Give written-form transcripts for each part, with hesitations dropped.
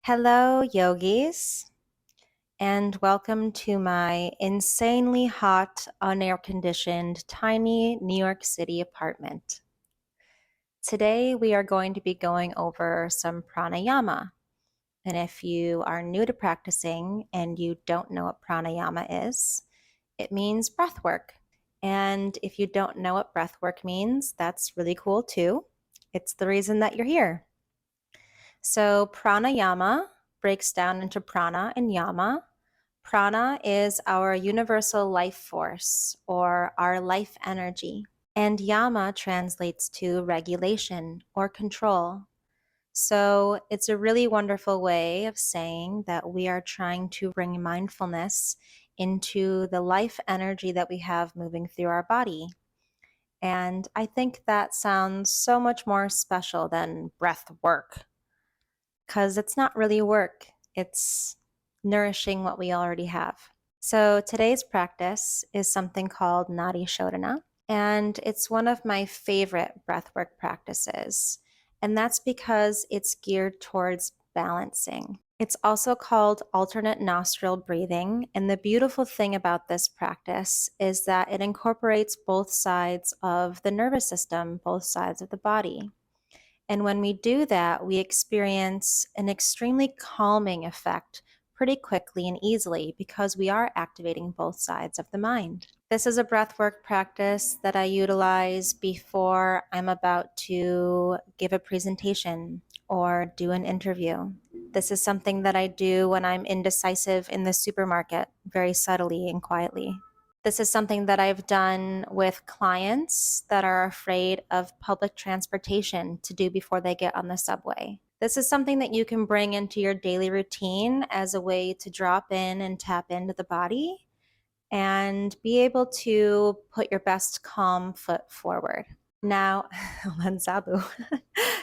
Hello, yogis, and welcome to my insanely hot, unair conditioned, tiny New York City apartment. Today, we are going to be going over some pranayama. And if you are new to practicing and you don't know what pranayama is, it means breath work. And if you don't know what breath work means, that's really cool too. It's the reason that you're here. So, pranayama breaks down into prana and yama. Prana is our universal life force or our life energy, and yama translates to regulation or control. So, it's a really wonderful way of saying that we are trying to bring mindfulness into the life energy that we have moving through our body. And I think that sounds so much more special than breath work because it's not really work, it's nourishing what we already have. So today's practice is something called nadi shodhana, and it's one of my favorite breathwork practices. And that's because it's geared towards balancing. It's also called alternate nostril breathing. And the beautiful thing about this practice is that it incorporates both sides of the nervous system, both sides of the body. And when we do that, we experience an extremely calming effect pretty quickly and easily because we are activating both sides of the mind. This is a breathwork practice that I utilize before I'm about to give a presentation or do an interview. This is something that I do when I'm indecisive in the supermarket, very subtly and quietly. This is something that I've done with clients that are afraid of public transportation to do before they get on the subway. This is something that you can bring into your daily routine as a way to drop in and tap into the body and be able to put your best calm foot forward. Now, Sabu,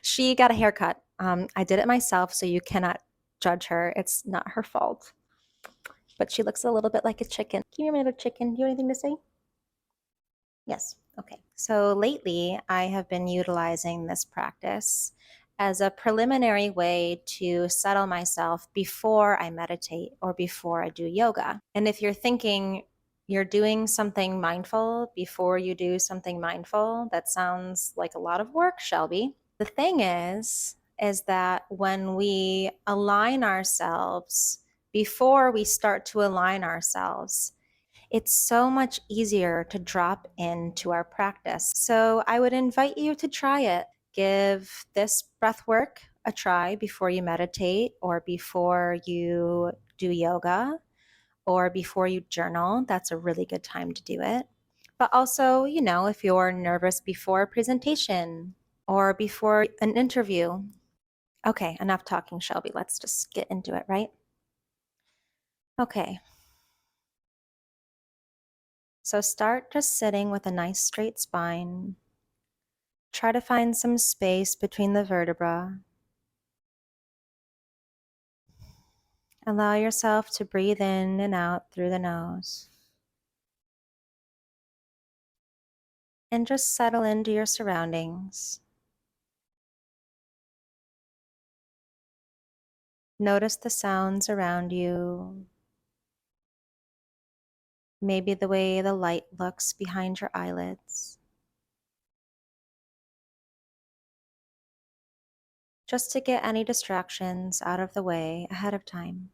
she got a haircut. I did it myself, so you cannot judge her. It's not her fault. But she looks a little bit like a chicken. Can you remember chicken? Do you have anything to say? Yes. Okay. So lately, I have been utilizing this practice as a preliminary way to settle myself before I meditate or before I do yoga. And if you're thinking you're doing something mindful before you do something mindful, that sounds like a lot of work, Shelby. The thing is that when we align ourselves before we start to align ourselves, it's so much easier to drop into our practice. So I would invite you to try it. Give this breath work a try before you meditate or before you do yoga or before you journal. That's a really good time to do it. But also, if you're nervous before a presentation or before an interview. Okay, enough talking, Shelby. Let's just get into it, right? Okay. So start just sitting with a nice straight spine. Try to find some space between the vertebrae. Allow yourself to breathe in and out through the nose. And just settle into your surroundings. Notice the sounds around you. Maybe the way the light looks behind your eyelids. Just to get any distractions out of the way ahead of time.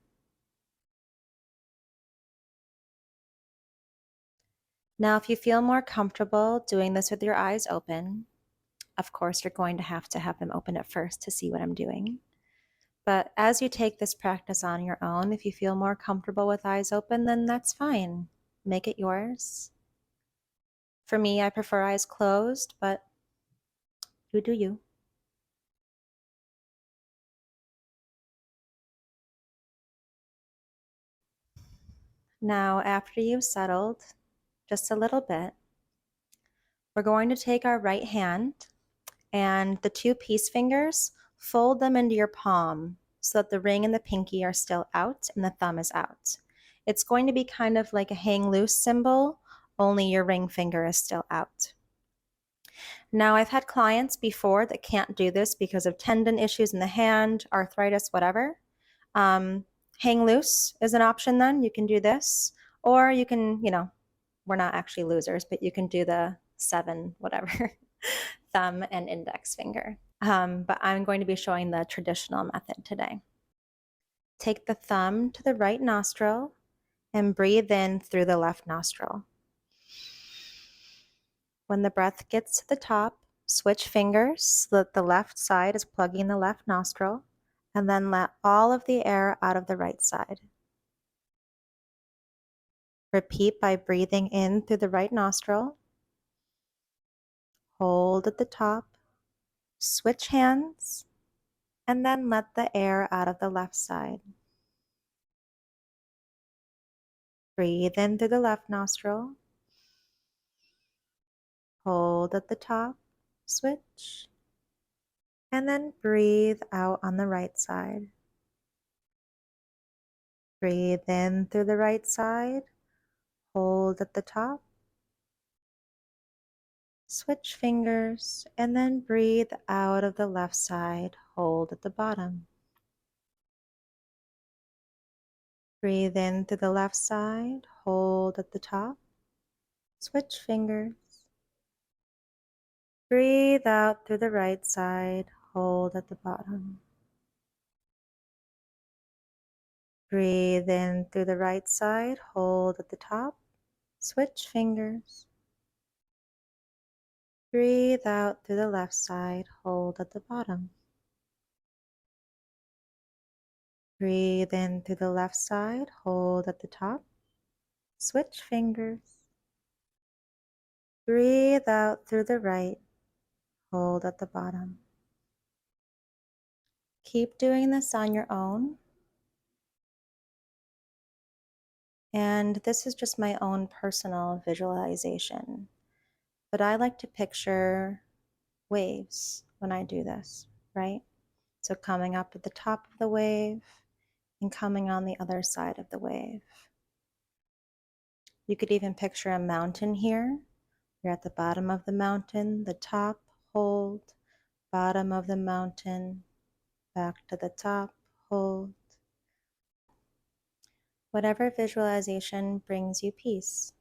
Now, if you feel more comfortable doing this with your eyes open, of course, you're going to have them open at first to see what I'm doing. But as you take this practice on your own, if you feel more comfortable with eyes open, then that's fine. Make it yours. For me, I prefer eyes closed, but you do you. Now, after you've settled just a little bit, we're going to take our right hand and the two peace fingers, fold them into your palm so that the ring and the pinky are still out and the thumb is out. It's going to be kind of like a hang loose symbol, only your ring finger is still out. Now, I've had clients before that can't do this because of tendon issues in the hand, arthritis, whatever. Hang loose is an option then. You can do this, or you can, we're not actually losers, but you can do the 7, whatever, thumb and index finger. But I'm going to be showing the traditional method today. Take the thumb to the right nostril and breathe in through the left nostril. When the breath gets to the top, switch fingers so that the left side is plugging the left nostril, and then let all of the air out of the right side. Repeat by breathing in through the right nostril. Hold at the top, switch hands, and then let the air out of the left side. Breathe in through the left nostril. Hold at the top, switch, and then breathe out on the right side. Breathe in through the right side, hold at the top, switch fingers, and then breathe out of the left side, hold at the bottom. Breathe in through the left side, hold at the top, switch fingers. Breathe out through the right side, hold at the bottom. Breathe in through the right side, hold at the top, switch fingers. Breathe out through the left side, hold at the bottom. Breathe in through the left side, hold at the top, switch fingers. Breathe out through the right, hold at the bottom. Keep doing this on your own. And this is just my own personal visualization. But I like to picture waves when I do this, right? So coming up at the top of the wave and coming on the other side of the wave. You could even picture a mountain here. You're at the bottom of the mountain, the top, hold, bottom of the mountain, back to the top, hold. Whatever visualization brings you peace.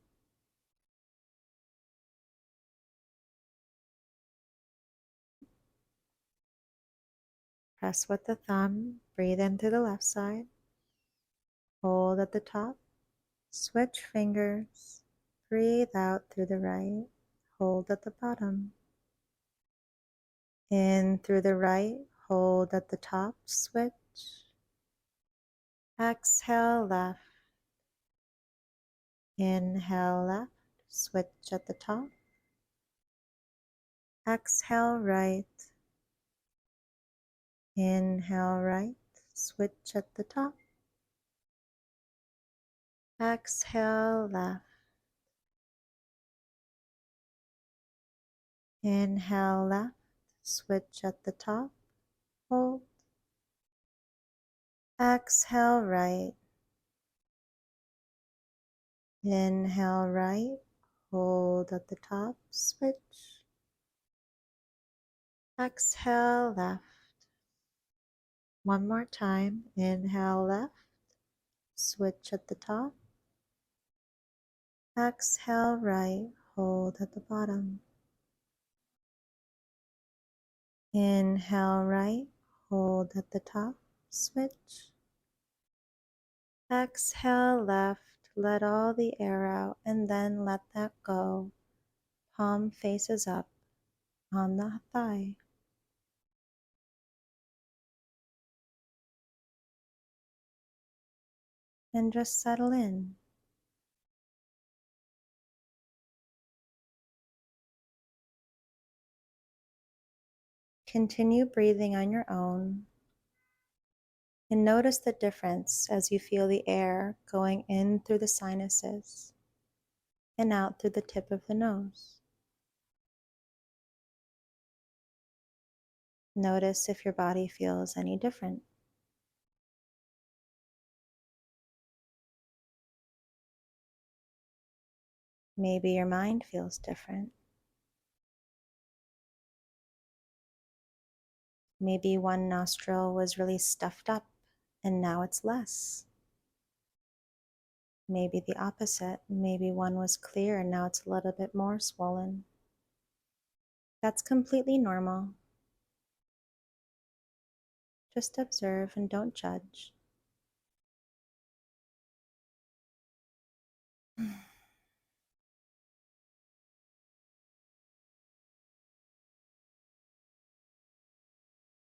Press with the thumb, breathe in through the left side, hold at the top, switch fingers, breathe out through the right, hold at the bottom. In through the right, hold at the top, switch. Exhale left. Inhale left, switch at the top. Exhale right. Inhale right, switch at the top. Exhale left. Inhale left, switch at the top. Hold. Exhale right. Inhale right, hold at the top, switch. Exhale left. One more time. Inhale left, switch at the top. Exhale right, hold at the bottom. Inhale right, hold at the top, switch. Exhale left, let all the air out, and then let that go. Palm faces up on the thigh. And just settle in. Continue breathing on your own. And notice the difference as you feel the air going in through the sinuses and out through the tip of the nose. Notice if your body feels any different. Maybe your mind feels different. Maybe one nostril was really stuffed up and now it's less. Maybe the opposite. Maybe one was clear and now it's a little bit more swollen. That's completely normal. Just observe and don't judge.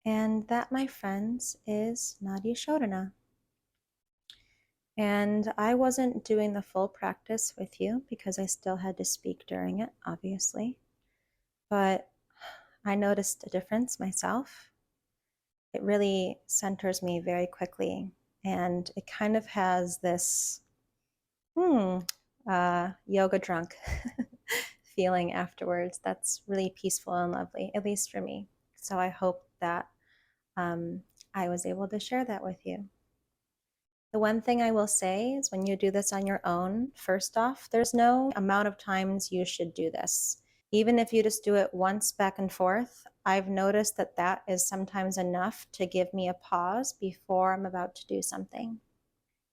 And that, my friends, is nadi shodhana. And I wasn't doing the full practice with you because I still had to speak during it, obviously. But I noticed a difference myself. It really centers me very quickly. And it kind of has this yoga drunk feeling afterwards that's really peaceful and lovely, at least for me. So I hope that I was able to share that with you. The one thing I will say is when you do this on your own, first off, there's no amount of times you should do this. Even if you just do it once back and forth, I've noticed that that is sometimes enough to give me a pause before I'm about to do something.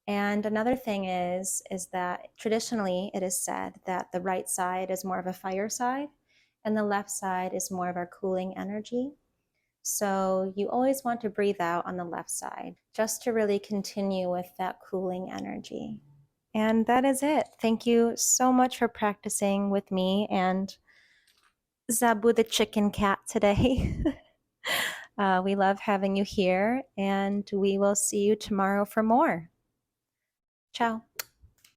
And another thing is that traditionally it is said that the right side is more of a fire side and the left side is more of our cooling energy. So you always want to breathe out on the left side just to really continue with that cooling energy. And that is it. Thank you so much for practicing with me and Zabu the chicken cat today. We love having you here and we will see you tomorrow for more. Ciao.